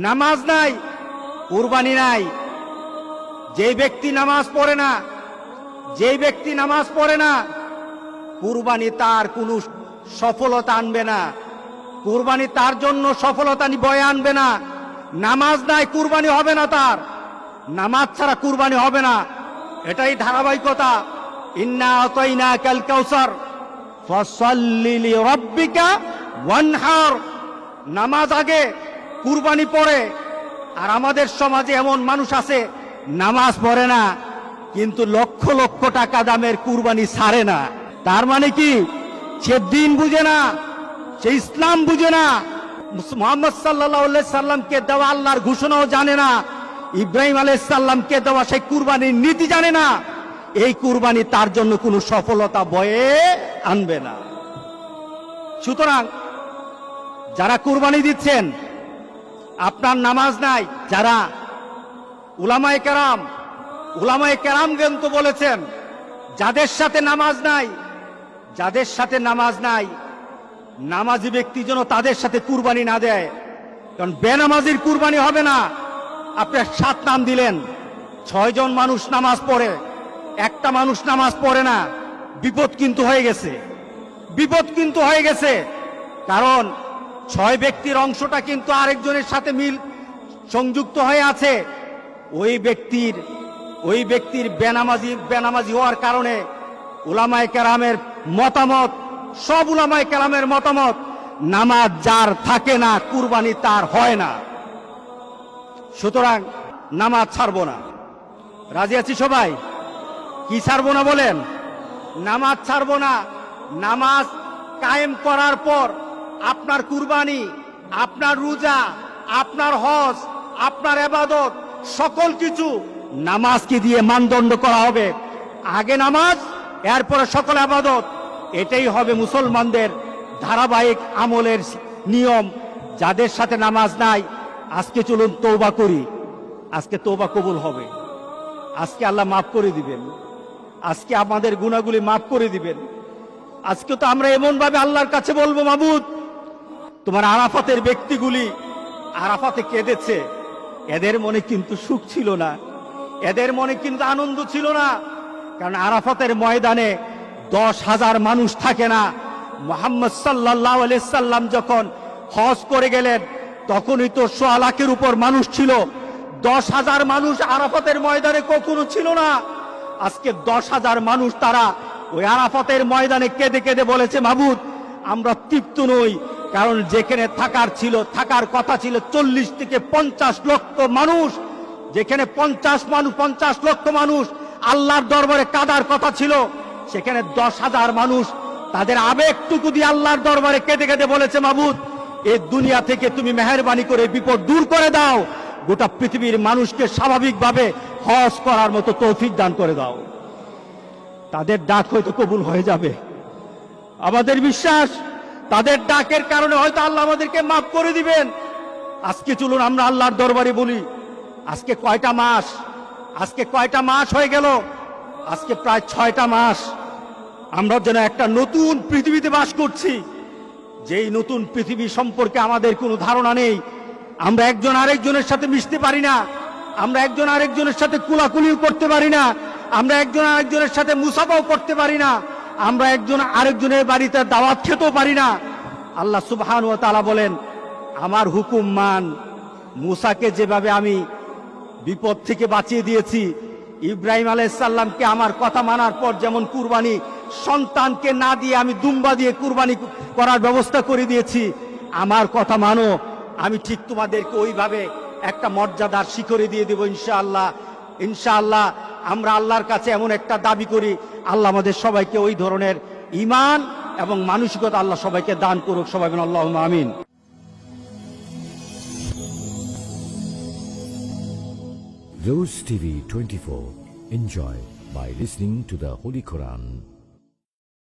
নামাজ নাই, কুরবানি নাই। যেই ব্যক্তি নামাজ পড়ে না, যেই ব্যক্তি নামাজ পড়ে না, কুরবানি তার কোনো সফলতা আনবে না। কুরবানি তার জন্য সফলতা বয়ে আনবে না। নামাজ নাই, কুরবানি হবে না তার। নামাজ ছাড়া কুরবানি হবে না, এটাই ধারাবাহিকতা। ইন্না আতাইনাকাল কাউসার ফাসাল্লি লিরাব্বিকা ওয়ানহার। নামাজ আগে, কুরবানি পরে। আর আমাদের সমাজে এমন মানুষ আছে নামাজ পড়ে না, কিন্তু লক্ষ লক্ষ টাকা দামের কুরবানি ছাড়ে না। তার মানে কি? সে দিন বুঝে না, সে ইসলাম বুঝে না, মুহাম্মদ সাল্লাল্লাহু আলাইহি সাল্লামকে দেওয়া আল্লাহর ঘোষণাও জানে না, ইব্রাহিম আলাইহিস সালামকে দেওয়া সেই কুরবানির নীতি জানে না। এই কুরবানি তার জন্য কোনো সফলতা বয়ে আনবে না। সুতরাং যারা কুরবানি দিচ্ছেন, আপনার নামাজ নাই, যারা উলামায়ে কেরাম কিন্তু বলেছেন যাদের সাথে নামাজ নাই, যাদের সাথে নামাজ নাই, নামাজি ব্যক্তি যেন তাদের সাথে কুরবানি না দেয়। কারণ বেনামাজির কুরবানি হবে না। আপনার 7 নাম দিলেন, 6 জন মানুষ নামাজ পড়ে, একটা মানুষ নামাজ পড়ে না, বিপদ কিন্তু হয়ে গেছে, বিপদ কিন্তু হয়ে গেছে। কারণ 6 ব্যক্তির অংশটা কিন্তু আরেকজনের সাথে মিল সংযুক্ত হয়ে আছে। ওই ব্যক্তির বেনামাজি হওয়ার কারণে উলামায়ে কেরামের মতামত, সব উলামায়ে কেরামের মতামত, নামাজ যার থাকে না কুরবানি তার হয় না। সুতরাং নামাজ ছাড়বো না। রাজি আছি সবাই? কি ছাড়বো না বলেন? নামাজ ছাড়বো না। নামাজ কায়েম করার পর আপনার কুরবানি, আপনার রোজা, আপনার হজ, আপনার ইবাদত, সকল কিছু নামাজকে দিয়ে মানদণ্ড করা হবে। আগে নামাজ, এরপরে সকল ইবাদত। এটাই হবে মুসলমানদের ধারাবাহিক আমলের নিয়ম। যাদের সাথে নামাজ নাই, আজকে চলুন তওবা করি। আজকে তওবা কবুল হবে। আজকে আল্লাহ মাফ করে দিবেন। আজকে আমাদের গুনাহগুলি মাফ করে দিবেন। আজকে তো আমরা এমন ভাবে আল্লাহর কাছে বলবো, মাবুদ, তোমার আরাফাতের ব্যক্তিগুলি আরাফাতে কেঁদেছে, এদের মনে কিন্তু সুখ ছিল না, এদের মনে কিন্তু আনন্দ ছিল না। কারণ আরাফাতের ময়দানে 10,000 মানুষ থাকে না। মুহাম্মদ সাল্লাল্লাহু আলাইহি সাল্লাম যখন হজ করে গেলেন, তখনই তো 1.25 লাখের উপর মানুষ ছিল। 10,000 মানুষ আরাফাতের ময়দানে কখনো ছিল না। আজকে 10,000 মানুষ তারা ওই আরাফাতের ময়দানে কেঁদে কেঁদে বলেছে, মাবুদ, আমরা তৃপ্ত নই। কারণ যেখানে থাকার কথা ছিল 40 থেকে 50 লক্ষ মানুষ, যেখানে 50 লক্ষ মানুষ আল্লাহর দরবারে কাঁদার কথা ছিল, সেখানে 10,000 মানুষ তাদের আবেগটুকু দিয়ে আল্লাহর দরবারে কেঁদে কেঁদে বলেছে, মাবুদ, এই দুনিয়া থেকে তুমি মেহেরবানি করে বিপদ দূর করে দাও, গোটা পৃথিবীর মানুষকে স্বাভাবিকভাবে হজ করার মতো তৌফিক দান করে দাও। তাদের ডাক হয়তো কবুল হয়ে যাবে। আমাদের বিশ্বাস, তাদের ডাকের কারণে হয়তো আল্লাহ আমাদেরকে মাফ করে দিবেন। আজকে চলুন আমরা আল্লাহর দরবারে বলি, আজকে কয়টা মাস হয়ে গেল? আজকে প্রায় 6টা মাস। আমরা যেন একটা নতুন পৃথিবীতে বাস করছি, যেই নতুন পৃথিবী সম্পর্কে আমাদের কোনো ধারণা নেই। আমরা একজন আরেকজনের সাথে মিশতে পারি না, আমরা একজন আরেকজনের সাথে কুলাকুলিও করতে পারি না, আমরা একজন আরেকজনের সাথে মুসাফাও করতে পারি না, আমরা একজন আরেকজনের বাড়িতে দাওয়াত খেতেও পারি না। আল্লাহ সুবহানাহু ওয়া তাআলা বলেন, আমার হুকুম মান। মুসাকে যেভাবে আমি বিপদ থেকে বাঁচিয়ে দিয়েছি, ইব্রাহিম আলাইহিস সালামকে আমার কথা মানার পর যেমন কুরবানি সন্তানকে না দিয়ে আমি দুম্বা দিয়ে কুরবানি করার ব্যবস্থা করে দিয়েছি, আমার কথা মানো, আমি ঠিক তোমাদেরকে ওইভাবে একটা মর্যাদার শিখরে দিয়ে দেব ইনশাআল্লাহ। ইনশাআল্লাহ আমরা আল্লাহর কাছে এমন একটা দাবি করি, আল্লাহ আমাদের সবাইকে ওই ধরনের ঈমান এবং মানসিকতা আল্লাহ সবাইকে দান করুক। সবাই বলেন আল্লাহুম্মা আমিন। Rose TV 24. Enjoy by listening to the Holy Quran.